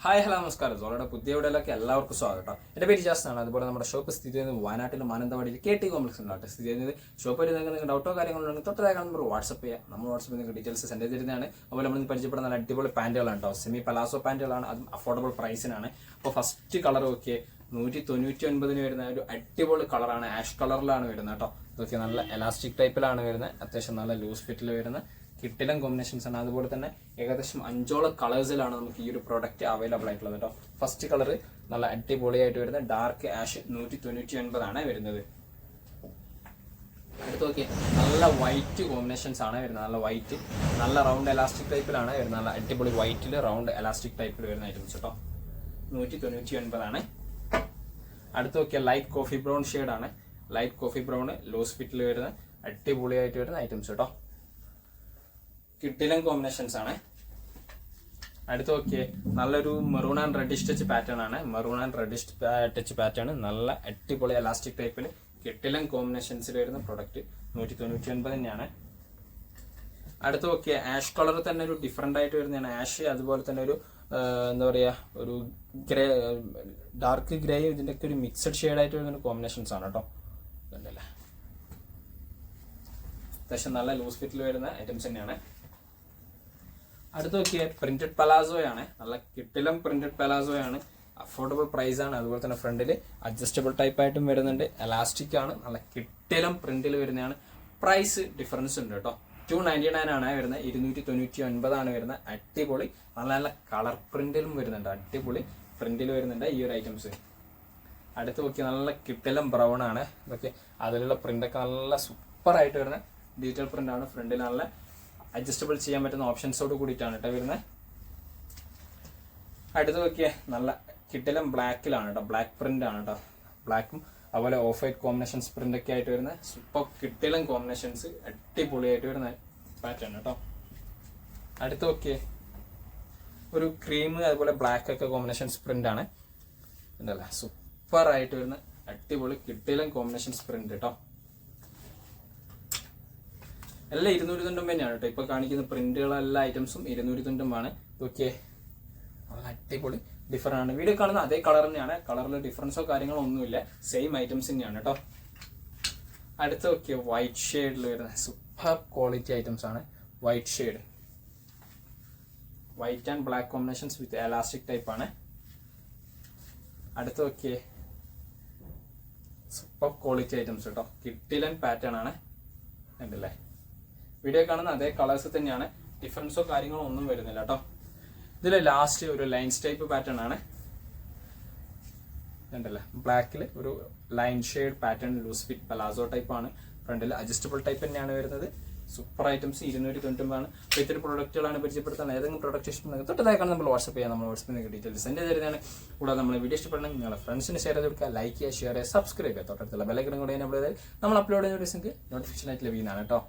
Hi hello നമസ്കാരം. സോളയുടെ പുതിയ വീഡിയോയിലേക്ക് എല്ലാവർക്കും സ്വാഗതം. എൻ്റെ പേര് ജാസ്റ്റാണ്. അതുപോലെ നമ്മുടെ ഷോപ്പ് സ്ഥിതി ചെയ്യുന്നത് വയനാട്ടിൽ മാനന്തവാടിയിൽ KT കോംപ്ലക്സ് ഉണ്ടാകട്ടെ സ്ഥിതി ചെയ്യുന്നത്. ഷോപ്പിൽ നിങ്ങൾക്ക് ഡൗട്ടോ കാര്യങ്ങളുണ്ടെങ്കിൽ തൊട്ടതായി നമ്മൾ വാട്സപ്പ് ചെയ്യുക. നമ്മൾ വാട്സപ്പിൽ നിങ്ങൾക്ക് ഡീറ്റെയിൽസ് സെൻഡ് ചെയ്തിരുന്നതാണ്. അതുപോലെ നമ്മൾ പരിചയപ്പെടുന്ന നല്ല അടിപൊളി പാൻറ്റുകളാണ് കേട്ടോ. സെമി പലാസോ പാൻറ്റുകളാണ്. അതും അഫോർഡബിൾ പ്രൈസിനാണ്. അപ്പോൾ ഫസ്റ്റ് കളർ നോക്കിയേ 199 വരുന്ന ഒരു അടിപൊളി കളറാണ്. ആഷ് കളറിലാണ് വരുന്നത് കേട്ടോ. ഇതൊക്കെ നല്ല എലാസ്റ്റിക് ടൈപ്പിലാണ് വരുന്നത്. അത്യാവശ്യം നല്ല ലൂസ് ഫിറ്റിൽ വരുന്ന കിട്ടിലം കോമ്പിനേഷൻസ് ആണ്. അതുപോലെ തന്നെ ഏകദേശം 5 കളേഴ്സിലാണ് നമുക്ക് ഈ ഒരു പ്രോഡക്റ്റ് അവൈലബിൾ ആയിട്ടുള്ളത് കേട്ടോ. ഫസ്റ്റ് കളർ നല്ല അടിപൊളിയായിട്ട് വരുന്ന ഡാർക്ക് ആഷ് 199 ആണ് വരുന്നത്. അടുത്ത് നോക്കി നല്ല വൈറ്റ് കോമ്പിനേഷൻസ് ആണ് വരുന്നത്. നല്ല വൈറ്റ് നല്ല റൗണ്ട് എലാസ്റ്റിക് ടൈപ്പിലാണ് വരുന്നത്. നല്ല അടിപൊളി വൈറ്റിൽ റൗണ്ട് എലാസ്റ്റിക് ടൈപ്പിൽ വരുന്ന ഐറ്റംസ് കേട്ടോ. 199 ആണ്. അടുത്ത് നോക്കിയാൽ ലൈറ്റ് കോഫി ബ്രൗൺ ഷെയ്ഡാണ്. ലൈറ്റ് കോഫി ബ്രൗൺ ലൂസ് ഫിറ്റിൽ വരുന്ന അടിപൊളിയായിട്ട് വരുന്ന ഐറ്റംസ് കേട്ടോ. കിട്ടിലൻ കോമ്പിനേഷൻസ് ആണ്. അടുത്ത് നോക്കിയേ നല്ലൊരു maroon and reddish touch pattern ആണ്. Maroon and reddish touch pattern നല്ല അടിപൊളി എലാസ്റ്റിക് ടൈപ്പിൽ കിട്ടിലൻ കോമ്പിനേഷൻസിൽ വരുന്ന പ്രൊഡക്റ്റ് 199 തന്നെയാണ്. അടുത്ത് നോക്കിയേ ആഷ് കളർ തന്നെ ഒരു ഡിഫറെന്റ് ആയിട്ട് വരുന്നതാണ്. ആഷ് അതുപോലെ തന്നെ ഒരു എന്താ പറയുക ഒരു ഗ്രേ ഡാർക്ക് ഗ്രേ ഇതിൻ്റെ ഒക്കെ ഒരു മിക്സഡ് ഷെയ്ഡ് ആയിട്ട് വരുന്ന കോമ്പിനേഷൻസ് ആണ് കേട്ടോ. കണ്ടല്ലേ അത്യാവശ്യം നല്ല ലൂസ് ഫിറ്റിൽ വരുന്ന ഐറ്റംസ് തന്നെയാണ്. അടുത്ത് നോക്കിയ പ്രിന്റഡ് പലാസോയാണ്. നല്ല കിട്ടിലം പ്രിന്റഡ് പലാസോയാണ്. അഫോർഡബിൾ പ്രൈസ് ആണ്. അതുപോലെ തന്നെ ഫ്രണ്ടിൽ അഡ്ജസ്റ്റബിൾ ടൈപ്പ് ആയിട്ടും വരുന്നുണ്ട്. എലാസ്റ്റിക് ആണ്. നല്ല കിട്ടിലം പ്രിന്റിൽ വരുന്നതാണ്. പ്രൈസ് ഡിഫറൻസ് ഉണ്ട് കേട്ടോ. 299 ആണ് വരുന്നത്. 299 ആണ് വരുന്നത്. അടിപൊളി നല്ല നല്ല കളർ പ്രിന്റിലും വരുന്നുണ്ട്. അടിപൊളി പ്രിന്റിൽ വരുന്നുണ്ട് ഈ ഒരു ഐറ്റംസ്. അടുത്ത് നോക്കി നല്ല കിട്ടിലം ബ്രൗൺ ആണ്. ഇതൊക്കെ അതിലുള്ള പ്രിന്റൊക്കെ നല്ല സൂപ്പർ ആയിട്ട് വരുന്ന ഡീറ്റെയിൽ പ്രിന്റ് ആണ്. ഫ്രണ്ടിൽ നല്ല അഡ്ജസ്റ്റബിൾ ചെയ്യാൻ പറ്റുന്ന ഓപ്ഷൻസോട് കൂടിയിട്ടാണ് കേട്ടോ വരുന്നത്. അടുത്ത് നോക്കിയേ നല്ല കിട്ടിലം ബ്ലാക്കിലാണ് കേട്ടോ. ബ്ലാക്ക് പ്രിന്റ് ആണ് കേട്ടോ. ബ്ലാക്കും അതുപോലെ ഓഫ് വൈറ്റ് കോമ്പിനേഷൻസ് പ്രിന്റ് ഒക്കെ ആയിട്ട് വരുന്ന സൂപ്പർ കിട്ടിലം കോമ്പിനേഷൻസ് അടിപൊളിയായിട്ട് വരുന്ന പാറ്റേൺ കേട്ടോ. അടുത്ത് നോക്കിയേ ഒരു ക്രീം അതുപോലെ ബ്ലാക്ക് ഒക്കെ കോമ്പിനേഷൻസ് പ്രിന്റ് ആണ്. ഉണ്ടല്ലേ സൂപ്പർ ആയിട്ട് വരുന്ന അടിപൊളി കിട്ടിലം കോമ്പിനേഷൻസ് പ്രിന്റ് കേട്ടോ. എല്ലാം 290 തന്നെയാണ് കേട്ടോ. ഇപ്പൊ കാണിക്കുന്ന പ്രിന്റുകളെല്ലാ ഐറ്റംസും 290 ആണ്. ഓക്കെ നല്ല അടിപൊളി ഡിഫറെന്റ് ആണ്. വീഡിയോ കാണുന്ന അതേ കളർ തന്നെയാണ്. കളറിൽ ഡിഫറൻസോ കാര്യങ്ങളോ ഒന്നുമില്ല. സെയിം ഐറ്റംസ് തന്നെയാണ് കേട്ടോ. അടുത്ത ഓക്കെ വൈറ്റ് ഷെയ്ഡിൽ വരുന്ന സൂപ്പർ ക്വാളിറ്റി ഐറ്റംസ് ആണ്. White shade white and black combinations with elastic type ആണ്. അടുത്ത ഓക്കെ സൂപ്പർ ക്വാളിറ്റി ഐറ്റംസ് കേട്ടോ. കിട്ടിലൻ പാറ്റേൺ ആണ്. ഉണ്ടല്ലേ വീഡിയോ കാണുന്ന അതേ കളേഴ്സ് തന്നെയാണ്. ഡിഫറൻസോ കാര്യങ്ങളോ ഒന്നും വരുന്നില്ല കേട്ടോ. ഇതിൽ ലാസ്റ്റ് ഒരു ലൈൻസ് ടൈപ്പ് പാറ്റേൺ ആണ്. ഉണ്ടല്ലേ ബ്ലാക്കിൽ ഒരു line shade pattern loose fit palazzo type ആണ്. ഫ്രണ്ടിൽ അഡ്ജസ്റ്റബിൾ ടൈപ്പ് തന്നെയാണ് വരുന്നത്. സൂപ്പർ ഐറ്റംസ് 290 ആണ്. അപ്പോൾ ഇത്തരം പ്രോഡക്റ്റുകളാണ് പരിചയപ്പെടുത്തുന്നത്. ഏതെങ്കിലും പ്രോഡക്റ്റ് ഇഷ്ടപ്പെടുന്നത് തൊട്ടതായിക്കാണ് നമ്മൾ വാട്സപ്പ് ചെയ്യാം. നമ്മൾ വാട്സപ്പിൽ നിങ്ങൾക്ക് ഡീറ്റെയിൽസ് സെൻഡ് ചെയ്തതാണ്. കൂടാതെ നമ്മൾ വീഡിയോ ഇഷ്ടപ്പെടണമെങ്കിൽ നിങ്ങളുടെ ഫ്രണ്ട്സിന് ഷെയർ ചെയ്ത് കൊടുക്കുക, ലൈക്ക് ചെയ്യുക, ഷെയർ ചെയ്യുക, സബ്സ്ക്രൈബ് ചെയ്യുക. തൊട്ടടുത്തുള്ള ബെല്ലൈക്കൺ കൂടെ നമ്മൾ അപ്ലോഡ് ചെയ്യുന്ന വീഡിയോസ് നിങ്ങൾക്ക് നോട്ടിഫിക്കേഷൻ ആയിട്ട് ലഭിക്കുന്നതാണ് കേട്ടോ.